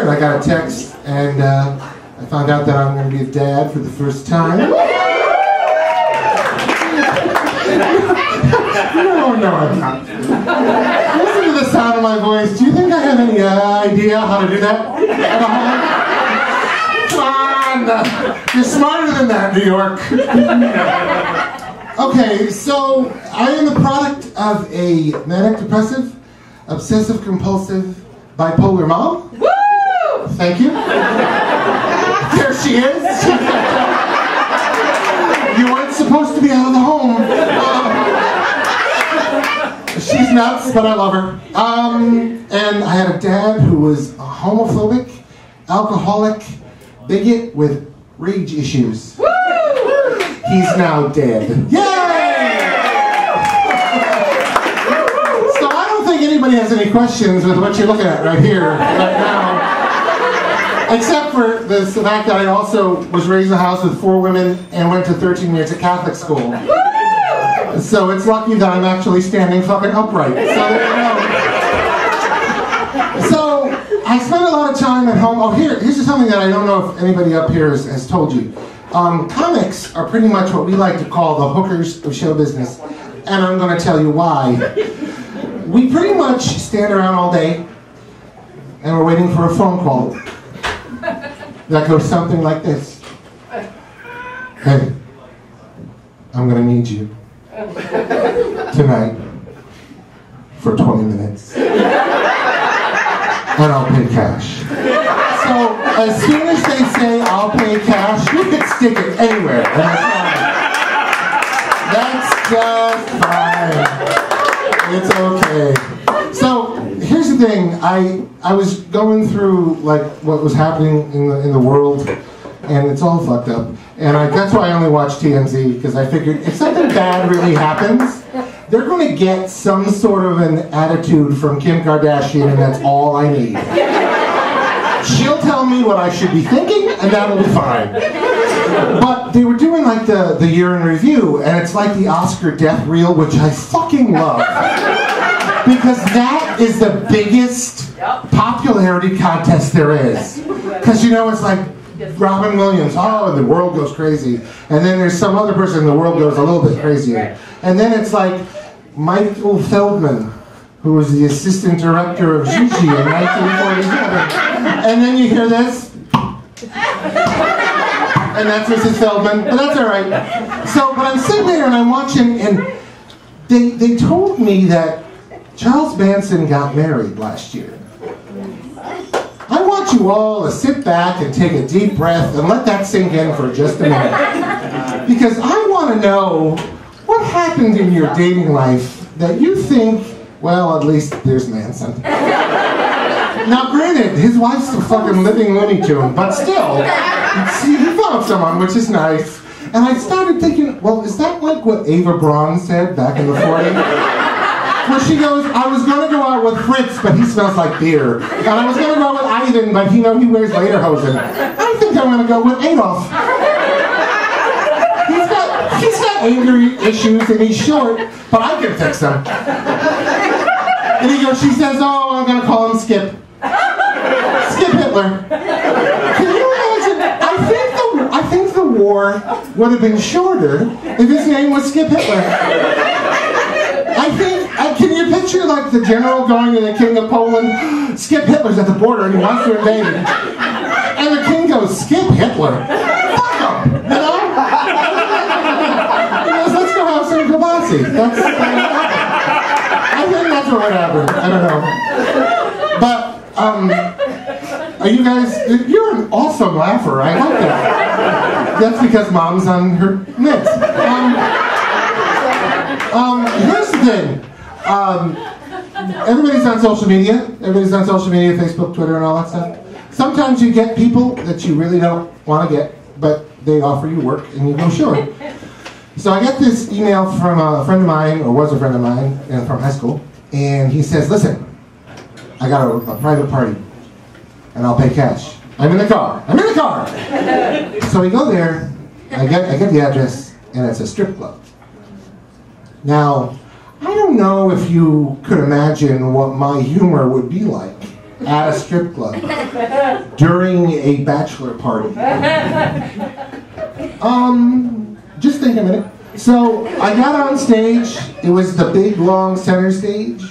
and I got a text, and I found out that I'm going to be a dad for the first time. No, I'm not. Listen to the sound of my voice. Do you think I have any idea how to do that? Come on! You're smarter than that, New York. Okay, so I am the product of a manic depressive, obsessive compulsive, bipolar mom. Woo! Thank you. There she is. You weren't supposed to be out of the home. She's nuts, but I love her. And I had a dad who was homophobic, alcoholic, bigot with rage issues. Woo! He's now dead. Yay! So I don't think anybody has any questions with what you're looking at right here, right now. Except for the fact that I also was raised in a house with 4 women and went to 13 years at Catholic school. So it's lucky that I'm actually standing fucking upright. So there you go. So I spend a lot of time at home. Oh, here's something that I don't know if anybody up here has told you. Comics are pretty much what we like to call the hookers of show business. And I'm going to tell you why. We pretty much stand around all day and we're waiting for a phone call that goes something like this. Hey, I'm going to need you tonight for 20 minutes. And I'll pay cash. So as soon as they say I'll pay cash, you can stick it anywhere. And that's just fine. It's okay. So here's the thing. I was going through like what was happening in the world, and it's all fucked up. And that's why I only watch TMZ, because I figured if something bad really happens, they're going to get some sort of an attitude from Kim Kardashian, and that's all I need. She'll tell me what I should be thinking, and that'll be fine. But they were doing like the year in review, and it's like the Oscar death reel, which I fucking love. Because that is the biggest popularity contest there is. Because you know, it's like Robin Williams, oh, and the world goes crazy. And then there's some other person, the world goes a little bit crazier. And then it's like Michael Feldman, who was the assistant director of Gigi in 1947. And then you hear this. And that's Mrs. Feldman, but that's all right. So, but I'm sitting there and I'm watching, and they told me that Charles Manson got married last year. I want you all to sit back and take a deep breath and let that sink in for just a minute. Because I want to know what happened in your dating life that you think, well, at least there's Manson. Now, granted, his wife's a fucking living Looney Tune, but still, he found someone, which is nice. And I started thinking, well, is that like what Ava Braun said back in the 40s? Where she goes, I was going to go out with Fritz, but he smells like beer. And I was going to go with Ivan, but he wears lederhosen. I think I'm going to go with Adolf. He's got anger issues and he's short, but I can fix him. And she says, oh, I'm going to call him Skip. Skip Hitler. Can you imagine? I think the war would have been shorter if his name was Skip Hitler. Can you picture like the general going to the king of Poland? Skip Hitler's at the border and he wants to invade him. And the king goes, Skip Hitler? Fuck him! You know? He goes, let's go have some kielbasa. I think that's what would happen. I don't know. But, are you guys, you're an awesome laugher. I like that. That's because mom's on her meds. Here's the thing. Everybody's on social media. Everybody's on social media, Facebook, Twitter, and all that stuff. Sometimes you get people that you really don't want to get, but they offer you work, and you go, sure. So I get this email from a friend of mine, or was a friend of mine, from high school, and he says, listen, I got a private party, and I'll pay cash. I'm in the car. So we go there, I get the address, and it's a strip club. Now, I don't know if you could imagine what my humor would be like at a strip club during a bachelor party. Just think a minute. So I got on stage. It was the big, long center stage,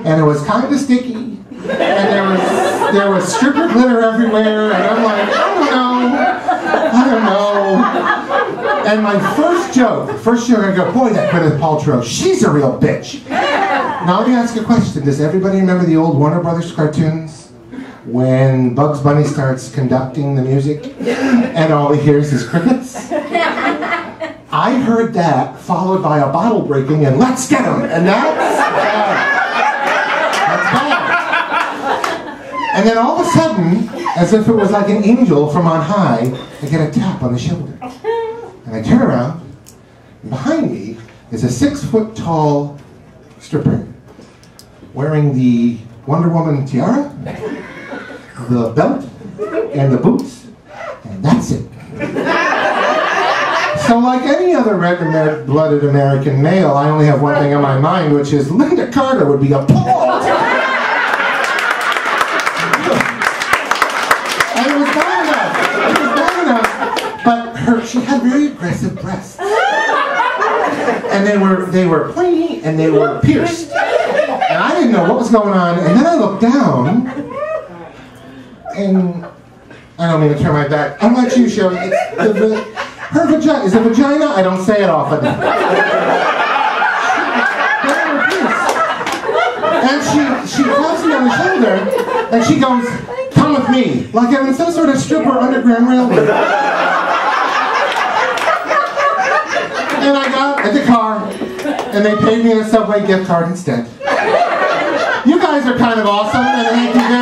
and it was kind of sticky. And there was stripper glitter everywhere, and I'm like, I don't know. And my first joke, I go, boy, that Gwyneth Paltrow, she's a real bitch. Now let me ask you a question. Does everybody remember the old Warner Brothers cartoons? When Bugs Bunny starts conducting the music, and all he hears is crickets? I heard that, followed by a bottle breaking and let's get him, and that's bad. That's bad. And then all of a sudden, as if it was like an angel from on high, I get a tap on the shoulder. And I turn around, and behind me is a 6-foot-tall stripper wearing the Wonder Woman tiara, the belt, and the boots, and that's it. So like any other red-blooded American male, I only have one thing on my mind, which is Linda Carter would be appalled. And it was bad enough, but she had very aggressive breasts. And they were pointy and they were pierced. And I didn't know what was going on, and then I looked down, and I don't mean to turn my back. I'm like you, Shelly. Her vagina is a vagina. I don't say it often. And she taps me on the shoulder, and she goes, "Come with me," like I'm in some sort of stripper underground railway. And I got at the car, and they paid me a Subway gift card instead. You guys are kind of awesome, and thank you very